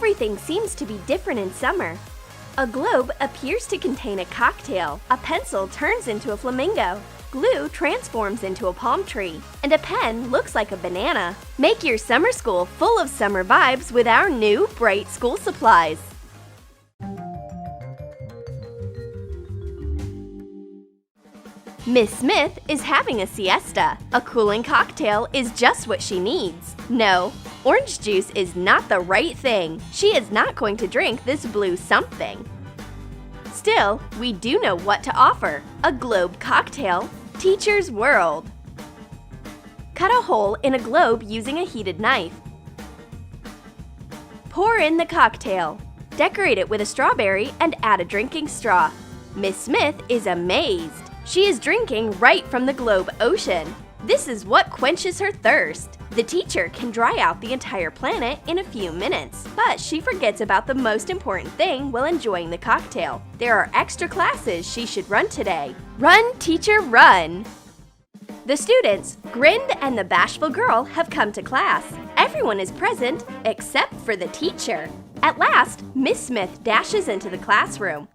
Everything seems to be different in summer. A globe appears to contain a cocktail, a pencil turns into a flamingo, glue transforms into a palm tree, and a pen looks like a banana. Make your summer school full of summer vibes with our new bright school supplies. Miss Smith is having a siesta. A cooling cocktail is just what she needs. No, orange juice is not the right thing. She is not going to drink this blue something. Still, we do know what to offer. A globe cocktail, Teacher's World. Cut a hole in a globe using a heated knife. Pour in the cocktail. Decorate it with a strawberry and add a drinking straw. Miss Smith is amazed. She is drinking right from the globe ocean. This is what quenches her thirst. The teacher can dry out the entire planet in a few minutes, but she forgets about the most important thing while enjoying the cocktail. There are extra classes she should run today. Run, teacher, run! The students, Grind and the bashful girl, have come to class. Everyone is present except for the teacher. At last, Miss Smith dashes into the classroom.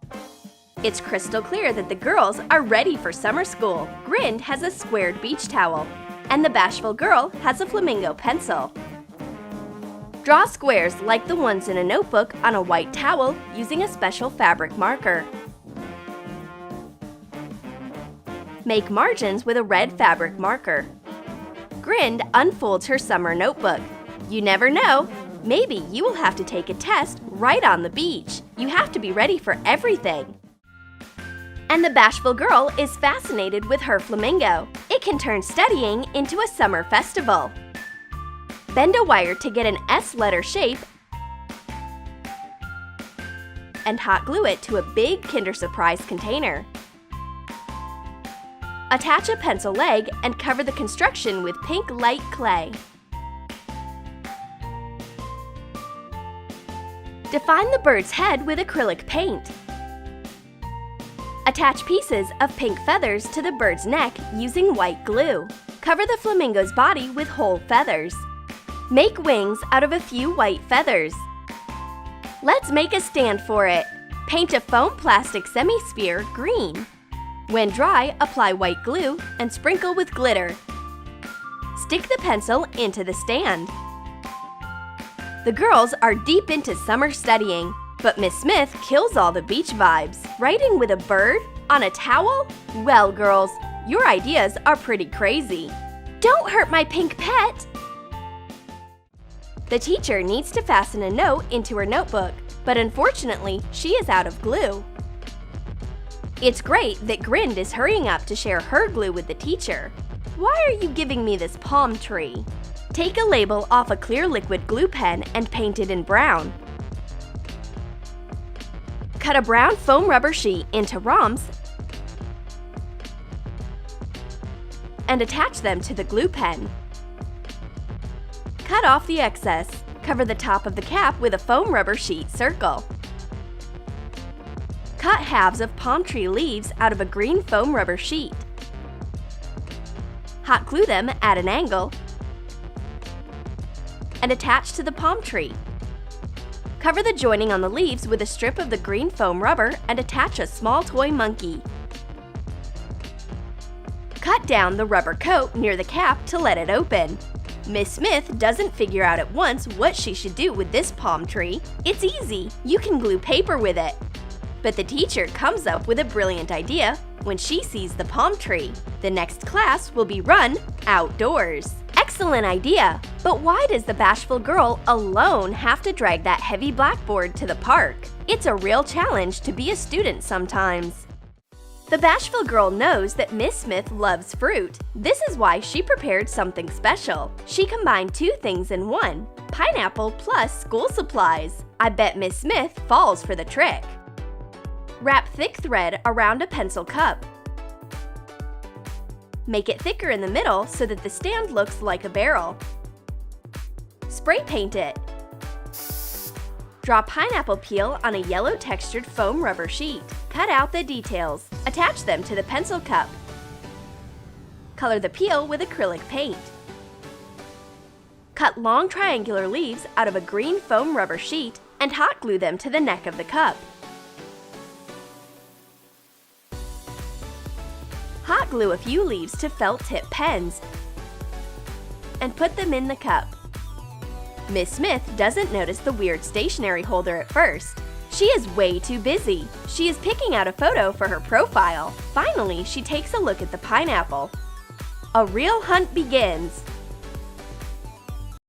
It's crystal clear that the girls are ready for summer school. Grind has a squared beach towel, and the bashful girl has a flamingo pencil. Draw squares like the ones in a notebook on a white towel using a special fabric marker. Make margins with a red fabric marker. Grind unfolds her summer notebook. You never know, maybe you will have to take a test right on the beach. You have to be ready for everything. And the bashful girl is fascinated with her flamingo. It can turn studying into a summer festival. Bend a wire to get an S letter shape and hot glue it to a big Kinder Surprise container. Attach a pencil leg and cover the construction with pink light clay. Define the bird's head with acrylic paint. Attach pieces of pink feathers to the bird's neck using white glue. Cover the flamingo's body with whole feathers. Make wings out of a few white feathers. Let's make a stand for it. Paint a foam plastic semi-sphere green. When dry, apply white glue and sprinkle with glitter. Stick the pencil into the stand. The girls are deep into summer studying. But Miss Smith kills all the beach vibes. Writing with a bird on a towel? Well, girls, your ideas are pretty crazy. Don't hurt my pink pet! The teacher needs to fasten a note into her notebook, but unfortunately, she is out of glue. It's great that Grind is hurrying up to share her glue with the teacher. Why are you giving me this palm tree? Take a label off a clear liquid glue pen and paint it in brown. Cut a brown foam rubber sheet into rhombs and attach them to the glue pen. Cut off the excess. Cover the top of the cap with a foam rubber sheet circle. Cut halves of palm tree leaves out of a green foam rubber sheet. Hot glue them at an angle and attach to the palm tree. Cover the joining on the leaves with a strip of the green foam rubber and attach a small toy monkey. Cut down the rubber coat near the cap to let it open. Miss Smith doesn't figure out at once what she should do with this palm tree. It's easy, you can glue paper with it. But the teacher comes up with a brilliant idea when she sees the palm tree. The next class will be run outdoors. Excellent idea! But why does the bashful girl alone have to drag that heavy blackboard to the park? It's a real challenge to be a student sometimes. The bashful girl knows that Miss Smith loves fruit. This is why she prepared something special. She combined two things in one, pineapple plus school supplies. I bet Miss Smith falls for the trick. Wrap thick thread around a pencil cup. Make it thicker in the middle so that the stand looks like a barrel. Spray paint it. Draw pineapple peel on a yellow textured foam rubber sheet. Cut out the details. Attach them to the pencil cup. Color the peel with acrylic paint. Cut long triangular leaves out of a green foam rubber sheet and hot glue them to the neck of the cup. Hot glue a few leaves to felt tip pens and put them in the cup. Miss Smith doesn't notice the weird stationery holder at first. She is way too busy. She is picking out a photo for her profile. Finally, she takes a look at the pineapple. A real hunt begins.